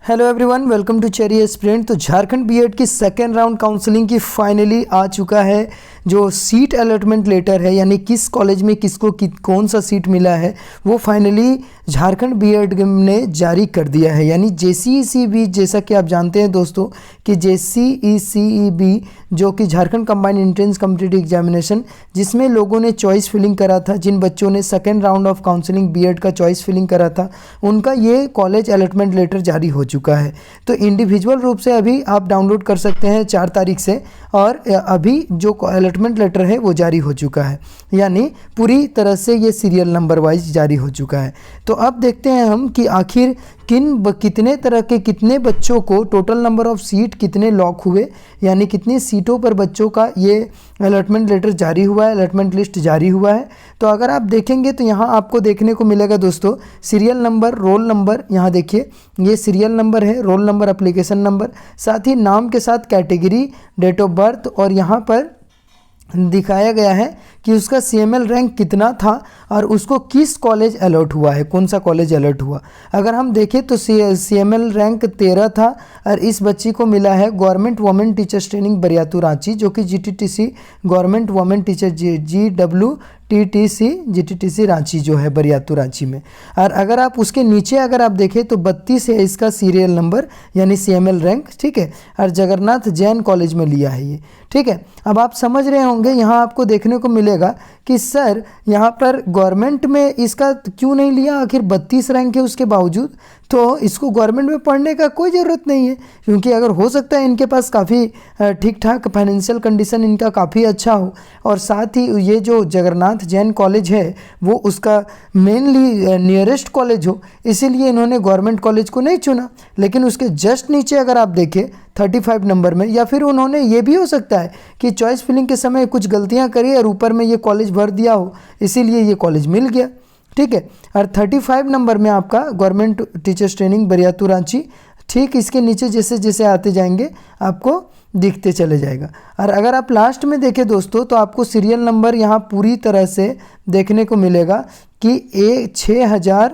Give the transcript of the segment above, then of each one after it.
Hello everyone, welcome to cherry aspirant. तो Jharkhand BEd की second round counselling की finally आ चुका है। जो सीट अलॉटमेंट लेटर है, यानी किस कॉलेज में किसको कौन सा सीट मिला है, वो फाइनली झारखंड बीएड ने जारी कर दिया है। यानी जेसीईसीबी, जैसा कि आप जानते हैं दोस्तों कि जेसीईसीबी जो कि Jharkhand combined entrance competitive examination, जिसमें लोगों ने चॉइस फिलिंग करा था, जिन बच्चों ने second round of counselling BEd का चॉइस फिलिंग करा था, उनका ये कॉलेज अलॉटमेंट लेटर जारी हो चुका है। तो इंडिविजुअल रूप से अभी आप डाउनलोड कर सकते हैं 4 तारीख से, और अभी जो अलॉटमेंट लेटर है वो जारी हो चुका है। यानी पूरी तरह से ये सीरियल नंबर वाइज जारी हो चुका है। तो अब देखते हैं हम कि आखिर कितने तरह के कितने बच्चों को, टोटल नंबर ऑफ सीट कितने लॉक हुए, यानी कितनी सीटों पर बच्चों का ये अलॉटमेंट लेटर जारी हुआ है, अलॉटमेंट लिस्ट जारी हुआ है। तो अगर आप देखेंगे तो यहाँ आपको देखने को मिलेगा दोस्तों सीरियल नंबर, रोल नंबर। यहाँ देखिए ये सीरियल नंबर है, रोल नंबर, एप्लीकेशन नंबर, साथ ही नाम के साथ कैटेगरी, डेट ऑफ बर्थ, और यहाँ पर दिखाया गया है कि उसका सीएमएल रैंक कितना था और उसको किस कॉलेज अलॉट हुआ है, कौन सा कॉलेज अलॉट हुआ। अगर हम देखें तो सीएमएल रैंक 13 था और इस बच्ची को मिला है government women teachers training Bariatu Ranchi, जो कि जीटीटीसी गवर्नमेंट वुमेन टीचर जीटीटीसी रांची जो है बरियातू रांची में। और अगर आप उसके नीचे अगर आप देखें तो 32 है इसका सीरियल नंबर, यानी सीएमएल रैंक, ठीक है। और जगन्नाथ जैन कॉलेज में लिया है ये, ठीक है। अब आप समझ रहे होंगे, यहाँ आपको देखने को मिलेगा कि सर यहाँ पर गवर्नमेंट में इसका क्यों नहीं लिया, आखिर 32 रैंक है उसके बावजूद। तो इसको गवर्नमेंट में पढ़ने का कोई ज़रूरत नहीं है, क्योंकि अगर हो सकता है इनके पास काफ़ी ठीक ठाक फाइनेंशियल कंडीशन इनका काफ़ी अच्छा हो, और साथ ही ये जो जगन्नाथ जैन कॉलेज है वो उसका मेनली नियरेस्ट कॉलेज हो, इसीलिए इन्होंने गवर्नमेंट कॉलेज को नहीं चुना। लेकिन उसके जस्ट नीचे अगर आप देखें 35 नंबर में, या फिर उन्होंने ये भी हो सकता है कि चॉइस फिलिंग के समय कुछ गलतियां करी और ऊपर में ये कॉलेज भर दिया हो, इसीलिए ये कॉलेज मिल गया, ठीक है। और 35 नंबर में आपका government teachers training Bariatu Ranchi, ठीक इसके नीचे जैसे जैसे आते जाएंगे आपको दिखते चले जाएगा। और अगर आप लास्ट में देखें दोस्तों तो आपको सीरियल नंबर यहाँ पूरी तरह से देखने को मिलेगा कि 6000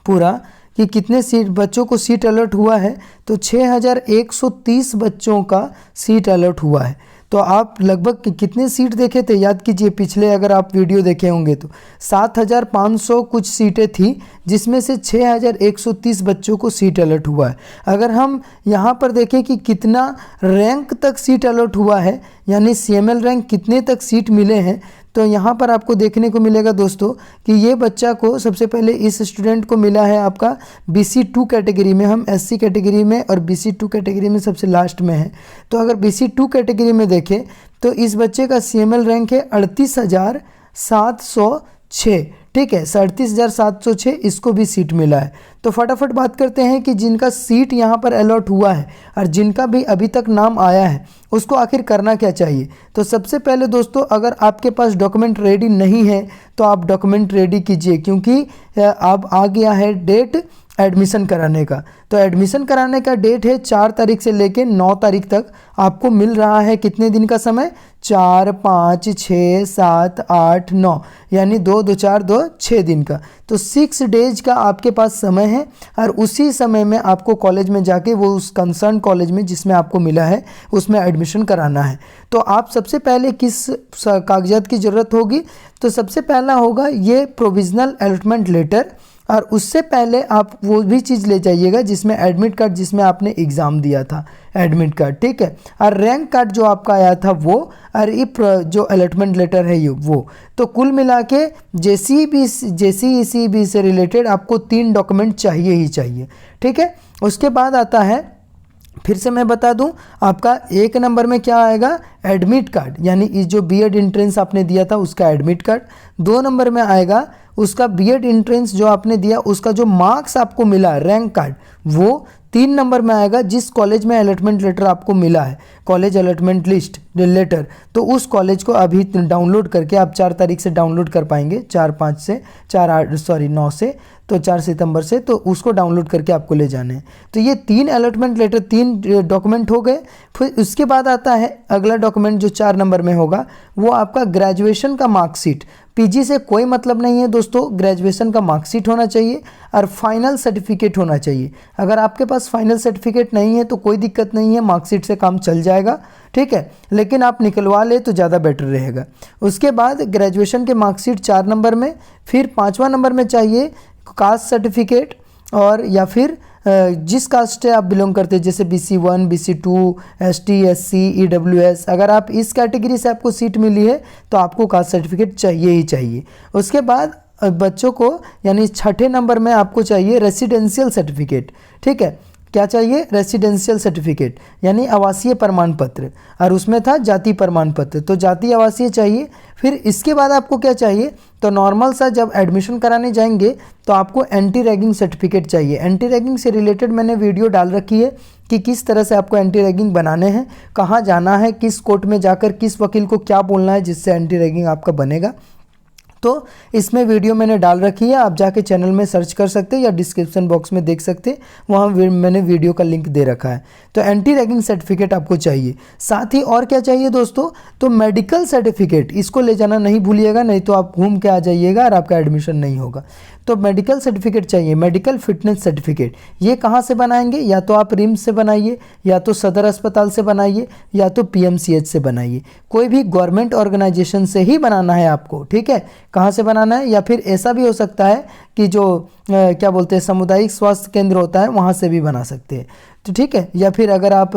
पूरा कि कितने सीट बच्चों को सीट अलॉट हुआ है, तो 6130 बच्चों का सीट अलॉट हुआ है। तो आप लगभग कितने सीट देखे थे, याद कीजिए, पिछले अगर आप वीडियो देखे होंगे तो 7500 कुछ सीटें थी, जिसमें से 6130 बच्चों को सीट अलॉट हुआ है। अगर हम यहाँ पर देखें कि कितना रैंक तक सीट अलॉट हुआ है, यानी सीएमएल रैंक कितने तक सीट मिले हैं, तो यहाँ पर आपको देखने को मिलेगा दोस्तों कि ये बच्चा को सबसे पहले इस स्टूडेंट को मिला है आपका BC2 कैटेगरी में, हम SC कैटेगरी में और BC2 कैटेगरी में सबसे लास्ट में है। तो अगर BC2 कैटेगरी में देखें तो इस बच्चे का सीएमएल रैंक है 38,706, ठीक है, 38,706, इसको भी सीट मिला है। तो फटाफट बात करते हैं कि जिनका सीट यहाँ पर अलॉट हुआ है और जिनका भी अभी तक नाम आया है उसको आखिर करना क्या चाहिए। तो सबसे पहले दोस्तों, अगर आपके पास डॉक्यूमेंट रेडी नहीं है तो आप डॉक्यूमेंट रेडी कीजिए, क्योंकि अब आ गया है डेट एडमिशन कराने का। तो एडमिशन कराने का डेट है 4 तारीख से लेके 9 तारीख तक आपको मिल रहा है। कितने दिन का समय, 4, 5, 6, 7, 8, 9, यानी 2, 2, 4, 2, 6 दिन का। तो 6 डेज का आपके पास समय है, और उसी समय में आपको कॉलेज में जाके वो उस कंसर्न कॉलेज में जिसमें आपको मिला है उसमें एडमिशन कराना है। तो आप सबसे पहले किस कागजात की ज़रूरत होगी, तो सबसे पहला होगा ये प्रोविज़नल अलॉटमेंट लेटर, और उससे पहले आप वो भी चीज़ ले जाइएगा जिसमें एडमिट कार्ड, जिसमें आपने एग्ज़ाम दिया था, एडमिट कार्ड, ठीक है, और रैंक कार्ड जो आपका आया था वो, और ये जो अलॉटमेंट लेटर है ये वो। तो कुल मिला के जेसीईसीबी से रिलेटेड आपको 3 डॉक्यूमेंट चाहिए ही चाहिए, ठीक है। उसके बाद आता है, फिर से मैं बता दूं, आपका 1 नंबर में क्या आएगा, एडमिट कार्ड, यानी इस जो बीएड एंट्रेंस आपने दिया था उसका एडमिट कार्ड। 2 नंबर में आएगा उसका बीएड एंट्रेंस जो आपने दिया उसका जो मार्क्स आपको मिला, रैंक कार्ड, वो। 3 नंबर में आएगा जिस कॉलेज में अलॉटमेंट लेटर आपको मिला है, कॉलेज अलॉटमेंट लिस्ट लेटर, तो उस कॉलेज को अभी डाउनलोड करके आप 4 तारीख से डाउनलोड कर पाएंगे, 9 से, तो 4 सितंबर से, तो उसको डाउनलोड करके आपको ले जाने हैं। तो ये 3 अलॉटमेंट लेटर, 3 डॉक्यूमेंट हो गए। फिर उसके बाद आता है अगला डॉक्यूमेंट जो 4 नंबर में होगा, वो आपका ग्रेजुएशन का मार्कशीट, पीजी से कोई मतलब नहीं है दोस्तों, ग्रेजुएशन का मार्कशीट होना चाहिए और फाइनल सर्टिफिकेट होना चाहिए। अगर आपके पास फाइनल सर्टिफिकेट नहीं है तो कोई दिक्कत नहीं है, मार्कशीट से काम चल जाएगा, ठीक है, लेकिन आप निकलवा ले तो ज़्यादा बेटर रहेगा। उसके बाद ग्रेजुएशन के मार्कशीट 4 नंबर में, फिर 5वां नंबर में चाहिए कास्ट सर्टिफिकेट, और या फिर जिस कास्ट से आप बिलोंग करते हैं, जैसे BC1, BC2, ST, SC, EWS, अगर आप इस कैटेगरी से आपको सीट मिली है तो आपको कास्ट सर्टिफिकेट चाहिए ही चाहिए। उसके बाद बच्चों को यानी 6ठे नंबर में आपको चाहिए रेसिडेंशियल सर्टिफिकेट, ठीक है, क्या चाहिए, रेसिडेंशियल सर्टिफिकेट यानी आवासीय प्रमाण पत्र, और उसमें था जाति प्रमाण पत्र, तो जाति आवासीय चाहिए। फिर इसके बाद आपको क्या चाहिए, तो नॉर्मल सा जब एडमिशन कराने जाएंगे तो आपको एंटी रैगिंग सर्टिफिकेट चाहिए। एंटी रैगिंग से रिलेटेड मैंने वीडियो डाल रखी है कि किस तरह से आपको एंटी रैगिंग बनाने हैं, कहाँ जाना है, किस कोर्ट में जाकर किस वकील को क्या बोलना है जिससे एंटी रैगिंग आपका बनेगा। तो इसमें वीडियो मैंने डाल रखी है, आप जाके चैनल में सर्च कर सकते हैं या डिस्क्रिप्शन बॉक्स में देख सकते हैं, वहाँ मैंने वीडियो का लिंक दे रखा है। तो एंटी रैगिंग सर्टिफिकेट आपको चाहिए। साथ ही और क्या चाहिए दोस्तों, तो मेडिकल सर्टिफिकेट, इसको ले जाना नहीं भूलिएगा, नहीं तो आप घूम के आ जाइएगा और आपका एडमिशन नहीं होगा। तो मेडिकल सर्टिफिकेट चाहिए, मेडिकल फिटनेस सर्टिफिकेट। ये कहाँ से बनाएंगे, या तो आप रिम्स से बनाइए, या तो सदर अस्पताल से बनाइए, या तो PMCH से बनाइए, कोई भी गवर्नमेंट ऑर्गेनाइजेशन से ही बनाना है आपको, ठीक है। कहाँ से बनाना है, या फिर ऐसा भी हो सकता है कि जो क्या बोलते हैं सामुदायिक स्वास्थ्य केंद्र होता है वहाँ से भी बना सकते हैं, तो ठीक है। या फिर अगर आप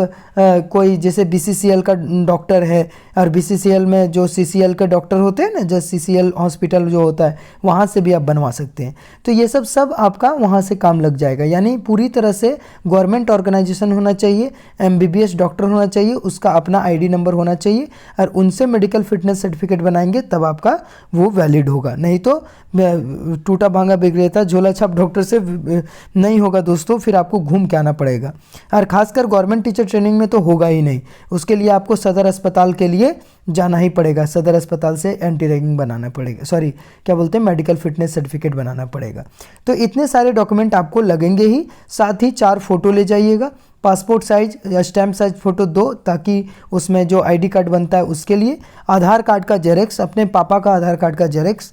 कोई जैसे BCCL का डॉक्टर है और BCCL में जो CCL के डॉक्टर होते हैं ना, जैसे CCL हॉस्पिटल जो होता है वहाँ से भी आप बनवा सकते हैं। तो ये सब आपका वहाँ से काम लग जाएगा, यानी पूरी तरह से गवर्नमेंट ऑर्गेनाइजेशन होना चाहिए, MBBS डॉक्टर होना चाहिए, उसका अपना ID नंबर होना चाहिए, और उनसे मेडिकल फिटनेस सर्टिफिकेट बनाएंगे तब आपका वो वैलिड होगा। नहीं तो टूटा भांगा बिगड़ेता झोला छाप डॉक्टर से नहीं होगा दोस्तों, फिर आपको घूम के आना पड़ेगा। और खासकर गवर्नमेंट टीचर ट्रेनिंग में तो होगा ही नहीं, उसके लिए आपको सदर अस्पताल के लिए जाना ही पड़ेगा, सदर अस्पताल से एंटी रैगिंग बनाना पड़ेगा, सॉरी क्या बोलते हैं मेडिकल फिटनेस सर्टिफिकेट बनाना पड़ेगा। तो इतने सारे डॉक्यूमेंट आपको लगेंगे ही। साथ ही 4 फोटो ले जाइएगा, पासपोर्ट साइज या स्टैम्प साइज फ़ोटो 2, ताकि उसमें जो ID कार्ड बनता है उसके लिए, आधार कार्ड का जेरेक्स, अपने पापा का आधार कार्ड का जेरेक्स,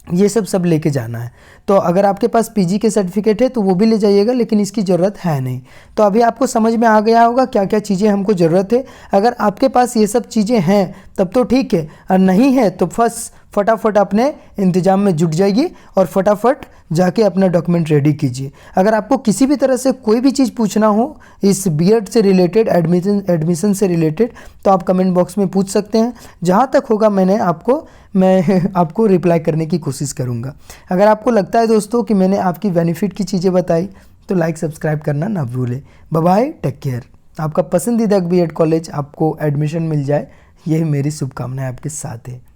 ये सब लेके जाना है। तो अगर आपके पास PG के सर्टिफिकेट है तो वो भी ले जाइएगा, लेकिन इसकी ज़रूरत है नहीं। तो अभी आपको समझ में आ गया होगा क्या क्या चीज़ें हमको ज़रूरत है। अगर आपके पास ये सब चीज़ें हैं तब तो ठीक है, और नहीं है तो फटाफट अपने इंतज़ाम में जुट जाइए और फटाफट जाके अपना डॉक्यूमेंट रेडी कीजिए। अगर आपको किसी भी तरह से कोई भी चीज़ पूछना हो इस B.Ed से रिलेटेड, एडमिशन से रिलेटेड, तो आप कमेंट बॉक्स में पूछ सकते हैं। जहाँ तक होगा मैं आपको रिप्लाई करने की कोशिश करूँगा। अगर आपको लगता है दोस्तों कि मैंने आपकी बेनिफिट की चीज़ें बताई तो लाइक सब्सक्राइब करना ना भूलें। Bye bye, take care. आपका पसंदीदा B.Ed कॉलेज आपको एडमिशन मिल जाए, यही मेरी शुभकामनाएं आपके साथ है।